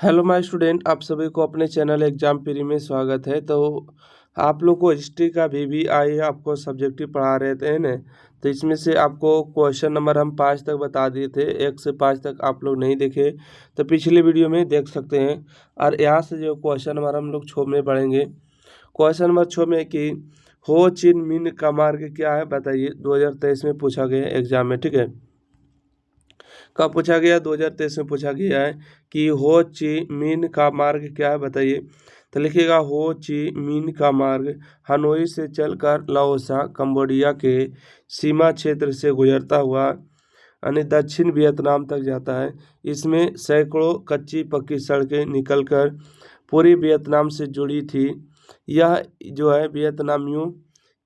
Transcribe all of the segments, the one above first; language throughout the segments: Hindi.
हेलो माय स्टूडेंट, आप सभी को अपने चैनल एग्जाम प्री में स्वागत है। तो आप लोग को हिस्ट्री का VVI आपको सब्जेक्टिव पढ़ा रहे थे ना। तो इसमें से आपको क्वेश्चन नंबर हम 5 तक बता दिए थे। 1 से 5 तक आप लोग नहीं देखे तो पिछले वीडियो में देख सकते हैं। और यहाँ से जो क्वेश्चन नंबर हम लोग 6 में पढ़ेंगे। क्वेश्चन नंबर 6 में कि हो चिन मिन का मार्ग क्या है बताइए। 2023 में पूछा गया एग्जाम में, ठीक है। कब पूछा गया? 2023 में पूछा गया है कि हो ची मिन का मार्ग क्या है बताइए। तो लिखिएगा हो ची मिन का मार्ग हनोई से चलकर लाओसा कंबोडिया के सीमा क्षेत्र से गुजरता हुआ यानी दक्षिण वियतनाम तक जाता है। इसमें सैकड़ों कच्ची पक्की सड़कें निकलकर पूरी वियतनाम से जुड़ी थी। यह जो है वियतनामियों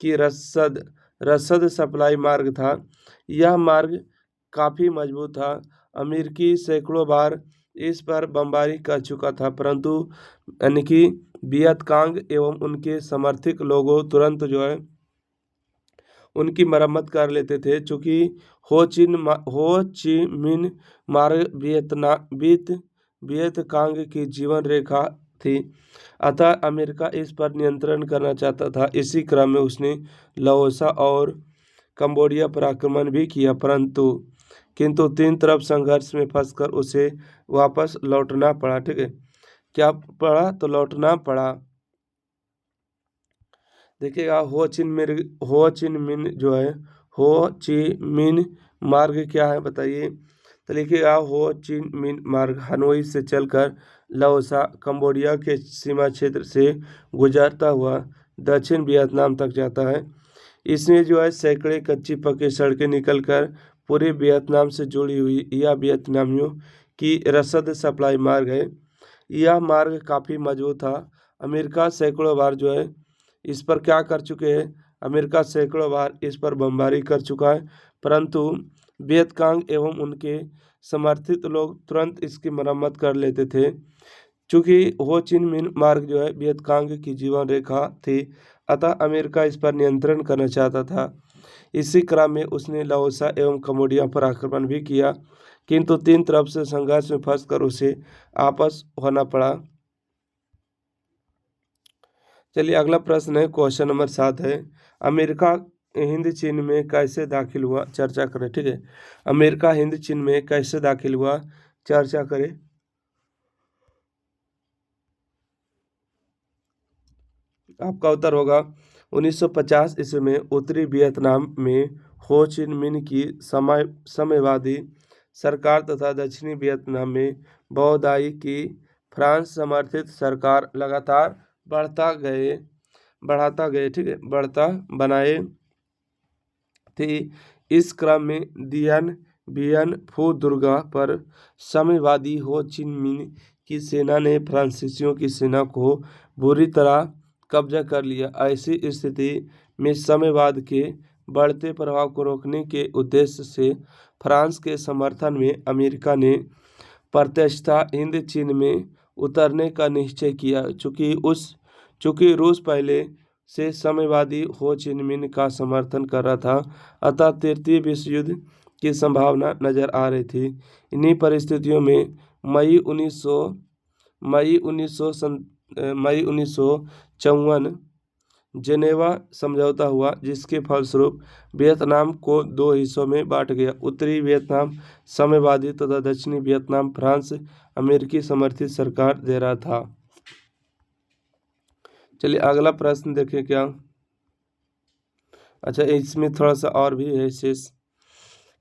की रसद रसद सप्लाई मार्ग था। यह मार्ग काफ़ी मजबूत था। अमेरिकी सैकड़ों बार इस पर बमबारी कर चुका था, परंतु यानी कि वियतकांग एवं उनके समर्थक लोगों तुरंत जो है उनकी मरम्मत कर लेते थे। चूँकि हो ची मिन मार्ग वियतकांग की जीवन रेखा थी, अतः अमेरिका इस पर नियंत्रण करना चाहता था। इसी क्रम में उसने लाओसा और कंबोडिया पर आक्रमण भी किया, किंतु तीन तरफ संघर्ष में फंसकर उसे वापस लौटना पड़ा। ठीक है, क्या पड़ा? तो लौटना पड़ा। देखिएगा हो चिन मिन जो है हो ची मिन मार्ग क्या है बताइए। तो लिखिएगा हो चिन मिन मार्ग हनोई से चलकर लाओसा कंबोडिया के सीमा क्षेत्र से गुजरता हुआ दक्षिण वियतनाम तक जाता है। इसमें जो है सैकड़े कच्ची पक्की सड़कें निकलकर पूरे वियतनाम से जुड़ी हुई यह वियतनामियों की रसद सप्लाई मार्ग है। यह मार्ग काफ़ी मजबूत था। अमेरिका सैकड़ों बार जो है इस पर क्या कर चुके हैं? अमेरिका सैकड़ों बार इस पर बमबारी कर चुका है, परंतु वियतकांग एवं उनके समर्थित लोग तुरंत इसकी मरम्मत कर लेते थे। चूँकि हो चिन मिन मार्ग जो है वियतकांग की जीवन रेखा थी, अतः अमेरिका इस पर नियंत्रण करना चाहता था। इसी क्रम में उसने लाओसा एवं कंबोडिया पर आक्रमण भी किया, किंतु तीन तरफ से संघर्ष में फंसकर उसे वापस होना पड़ा। चलिए अगला प्रश्न है, क्वेश्चन नंबर 7 है, अमेरिका हिंद चीन में कैसे दाखिल हुआ? चर्चा करें। ठीक है, अमेरिका हिंद चीन में कैसे दाखिल हुआ, चर्चा करें। आपका उत्तर होगा 1950 ईस्वी में उत्तरी वियतनाम में हो चिन मिन की साम्यवादी सरकार तथा दक्षिणी वियतनाम में बहुदाई की फ्रांस समर्थित सरकार लगातार ठीक है, बढ़ता बनाए थी। इस क्रम में दियन बियन फू दुर्गा पर साम्यवादी हो चिन मिन की सेना ने फ्रांसीसियों की सेना को बुरी तरह कब्जा कर लिया। ऐसी स्थिति में साम्यवाद के बढ़ते प्रभाव को रोकने के उद्देश्य से फ्रांस के समर्थन में अमेरिका ने प्रत्यक्षतः हिंद चीन में उतरने का निश्चय किया। चूँकि रूस पहले से साम्यवादी हो चिन मिन का समर्थन कर रहा था, अतः तृतीय विश्व युद्ध की संभावना नजर आ रही थी। इन्हीं परिस्थितियों में मई 1954 जेनेवा समझौता हुआ, जिसके फलस्वरूप वियतनाम को दो हिस्सों में बांट गया। उत्तरी वियतनाम साम्यवादी तथा दक्षिणी वियतनाम फ्रांस अमेरिकी समर्थित सरकार दे रहा था। चलिए अगला प्रश्न देखें क्या। अच्छा, इसमें थोड़ा सा और भी है शेष।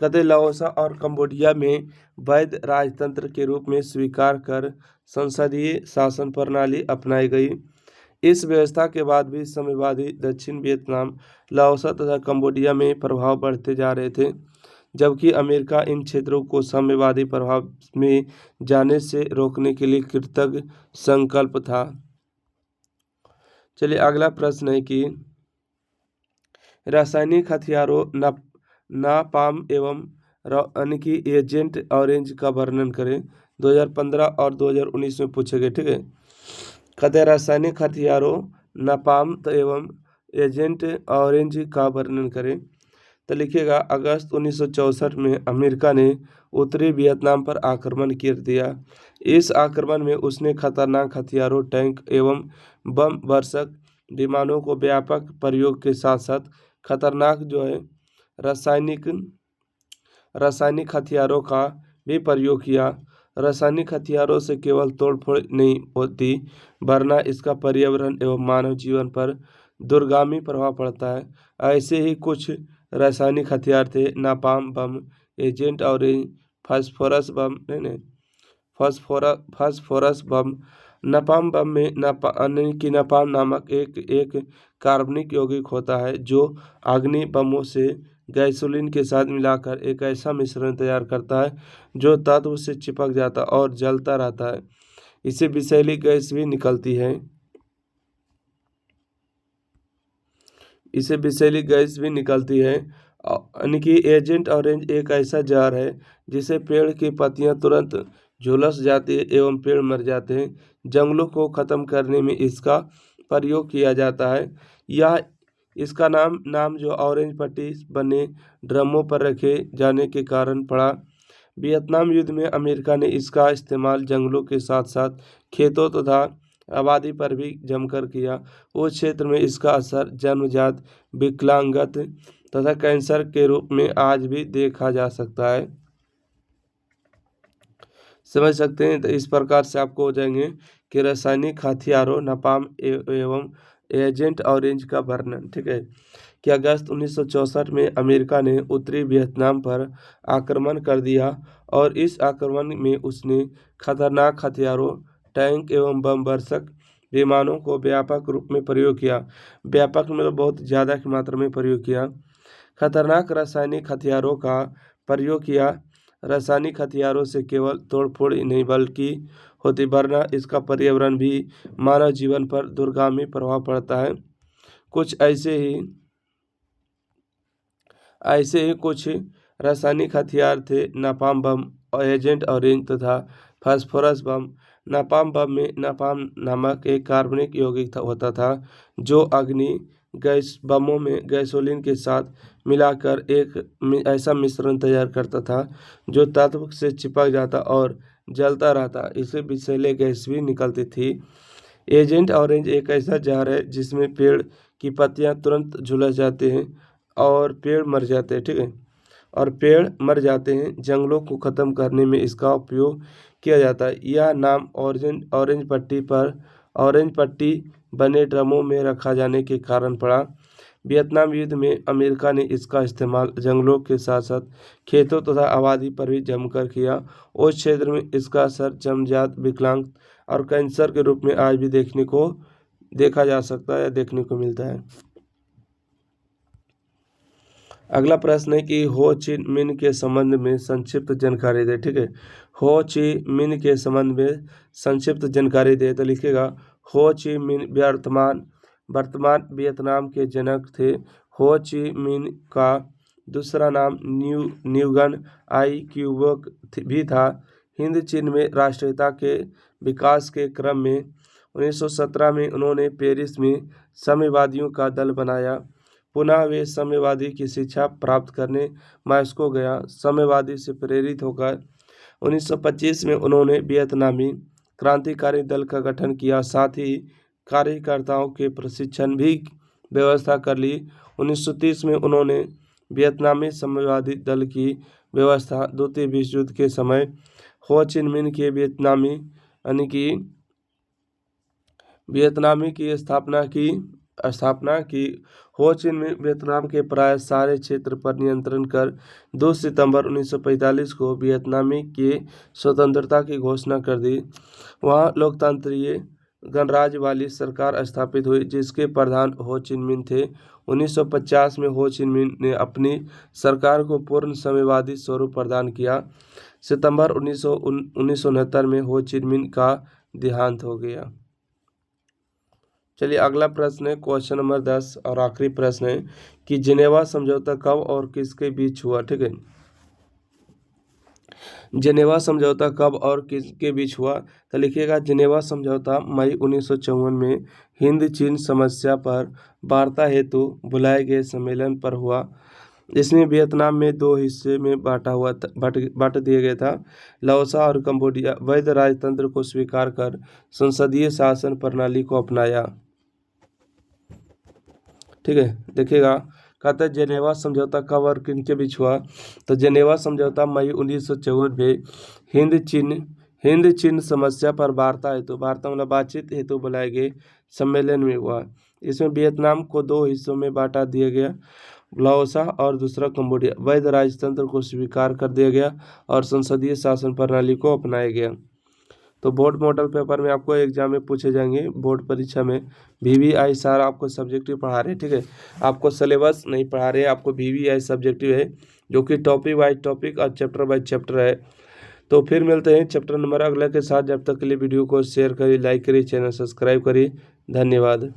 कहते लाओसा और कंबोडिया में वैध राजतंत्र के रूप में स्वीकार कर संसदीय शासन प्रणाली अपनाई गई। इस व्यवस्था के बाद भी साम्यवादी दक्षिण वियतनाम, लाओसा तथा कंबोडिया में प्रभाव बढ़ते जा रहे थे, जबकि अमेरिका इन क्षेत्रों को साम्यवादी प्रभाव में जाने से रोकने के लिए कृतज्ञ संकल्प था। चलिए अगला प्रश्न है कि रासायनिक हथियारों नापाम एवं यानी कि एजेंट ऑरेंज का वर्णन करें। 2015 और 2019 में पूछे गए। ठीक है, कहते रासायनिक हथियारों नापाम एवं एजेंट ऑरेंज का वर्णन करें। तो लिखिएगा अगस्त 1964 में अमेरिका ने उत्तरी वियतनाम पर आक्रमण कर दिया। इस आक्रमण में उसने खतरनाक हथियारों, टैंक एवं बम वर्षक विमानों को व्यापक प्रयोग के साथ साथ खतरनाक जो है रासायनिक रासायनिक हथियारों का भी प्रयोग किया। रासायनिक हथियारों से केवल तोड़फोड़ नहीं होती वरना इसका पर्यावरण एवं मानव जीवन पर दूरगामी प्रभाव पड़ता है। ऐसे ही कुछ रासायनिक हथियार थे नापाम बम, एजेंट ऑरेंज, फास्फोरस बम नहीं फास्फोरस बम। नापाम बम में नापाम नामक एक कार्बनिक यौगिक होता है जो अग्नि बमों से गैसोलीन के साथ मिलाकर एक ऐसा मिश्रण तैयार करता है जो तत्व से चिपक जाता और जलता रहता है। इससे विषैली गैस भी निकलती है। यानी कि एजेंट ऑरेंज एक ऐसा जहर है जिसे पेड़ की पत्तियां तुरंत झुलस जाती है एवं पेड़ मर जाते हैं। जंगलों को खत्म करने में इसका प्रयोग किया जाता है। यह इसका नाम जो ऑरेंज पट्टी बने ड्रमों पर रखे जाने के कारण पड़ा। वियतनाम युद्ध में अमेरिका ने इसका इस्तेमाल जंगलों के साथ साथ खेतों तथा आबादी पर भी जमकर किया। उस क्षेत्र में इसका असर जन्मजात विकलांगत तथा कैंसर के रूप में आज भी देखा जा सकता है। समझ सकते हैं। तो इस प्रकार से आपको हो जाएंगे कि रासायनिक हथियारों नापाम एवं एजेंट ऑरेंज का वर्णन। ठीक है कि अगस्त 1964 में अमेरिका ने उत्तरी वियतनाम पर आक्रमण कर दिया और इस आक्रमण में उसने खतरनाक हथियारों, टैंक एवं बम वर्षक विमानों को व्यापक रूप में प्रयोग किया। व्यापक मतलब बहुत ज़्यादा की मात्रा में प्रयोग किया। खतरनाक रासायनिक हथियारों का प्रयोग किया। रासायनिक हथियारों से केवल तोड़फोड़ ही नहीं बल्कि होती वरना इसका पर्यावरण भी मानव जीवन पर दूरगामी प्रभाव पड़ता है। कुछ ऐसे ही कुछ रासायनिक हथियार थे नापाम बम, एजेंट ऑरेंज तथा फास्फोरस बम। नापाम बम में नापाम नामक एक कार्बनिक यौगिक होता था जो अग्नि गैस बमों में गैसोलीन के साथ मिलाकर एक ऐसा मिश्रण तैयार करता था जो तत्व से चिपक जाता और जलता रहता। इससे विषैले गैस भी निकलती थी। एजेंट ऑरेंज एक ऐसा जहर है जिसमें पेड़ की पत्तियां तुरंत झुलस जाते हैं और पेड़ मर जाते हैं। ठीक है और पेड़ मर जाते हैं। जंगलों को ख़त्म करने में इसका उपयोग किया जाता है। यह नाम ऑरेंज पट्टी बने ड्रमों में रखा जाने के कारण पड़ा। वियतनाम युद्ध में अमेरिका ने इसका इस्तेमाल जंगलों के साथ साथ खेतों तथा आबादी पर भी जमकर किया। उस क्षेत्र में इसका असर जन्मजात विकलांग और कैंसर के रूप में आज भी देखा जा सकता है या देखने को मिलता है। अगला प्रश्न है कि हो ची मिन्ह के संबंध में संक्षिप्त जानकारी दे। ठीक है हो ची मिन्ह के संबंध में संक्षिप्त जानकारी दे तो लिखेगा हो ची मिन्ह वर्तमान वियतनाम के जनक थे। हो ची मिन्ह का दूसरा नाम न्यूगन आई क्यूबोक भी था। हिंद चीन में राष्ट्रीयता के विकास के क्रम में 1917 में उन्होंने पेरिस में साम्यवादियों का दल बनाया। पुनः वे साम्यवादी की शिक्षा प्राप्त करने मॉस्को गया। साम्यवादी से प्रेरित होकर 1925 में उन्होंने वियतनामी क्रांतिकारी दल का गठन किया। साथ ही कार्यकर्ताओं के प्रशिक्षण भी व्यवस्था कर ली। 1930 में उन्होंने वियतनामी साम्यवादी दल की व्यवस्था द्वितीय विश्व युद्ध के समय हो चिन मिन्ह के वियतनामी की स्थापना की। हो चिन मिन्ह वियतनाम के प्राय सारे क्षेत्र पर नियंत्रण कर 2 सितंबर 1945 को वियतनामी के स्वतंत्रता की घोषणा कर दी। वहाँ लोकतांत्रिक गणराज्य वाली सरकार स्थापित हुई जिसके प्रधान हो चिन मिन्ह थे। 1950 में हो चिन मिन्ह ने अपनी सरकार को पूर्ण साम्यवादी स्वरूप प्रदान किया। सितंबर 1969 में हो चिन मिन्ह का देहांत हो गया। चलिए अगला प्रश्न है क्वेश्चन नंबर 10 और आखिरी प्रश्न है कि जिनेवा समझौता कब और किसके बीच हुआ। ठीक है जिनेवा समझौता कब और किसके बीच हुआ तो लिखिएगा जिनेवा समझौता मई 1954 में हिंद चीन समस्या पर वार्ता हेतु बुलाए गए सम्मेलन पर हुआ। इसमें वियतनाम में दो हिस्से में बांट दिया गया था। लाओसा और कंबोडिया वैध राजतंत्र को स्वीकार कर संसदीय शासन प्रणाली को अपनाया। ठीक है, देखिएगा, कहता है जेनेवा समझौता कब और किनके बीच हुआ। तो जेनेवा समझौता मई 1954 में हिंद चीन समस्या पर वार्ता मतलब बातचीत हेतु बुलाए गए सम्मेलन में हुआ। इसमें वियतनाम को दो हिस्सों में बांटा दिया गया, लाओसा और दूसरा कंबोडिया। वैध राजतंत्र को स्वीकार कर दिया गया और संसदीय शासन प्रणाली को अपनाया गया। तो बोर्ड मॉडल पेपर में आपको एग्जाम में पूछे जाएंगे, बोर्ड परीक्षा में। VVI सारा आपको सब्जेक्टिव पढ़ा रहे हैं, ठीक है, आपको सिलेबस नहीं पढ़ा रहे हैं, आपको VVI सब्जेक्टिव है जो कि टॉपिक वाइज टॉपिक और चैप्टर वाइज चैप्टर है। तो फिर मिलते हैं चैप्टर नंबर अगले के साथ। जब तक के लिए वीडियो को शेयर करिए, लाइक करिए, चैनल सब्सक्राइब करिए। धन्यवाद।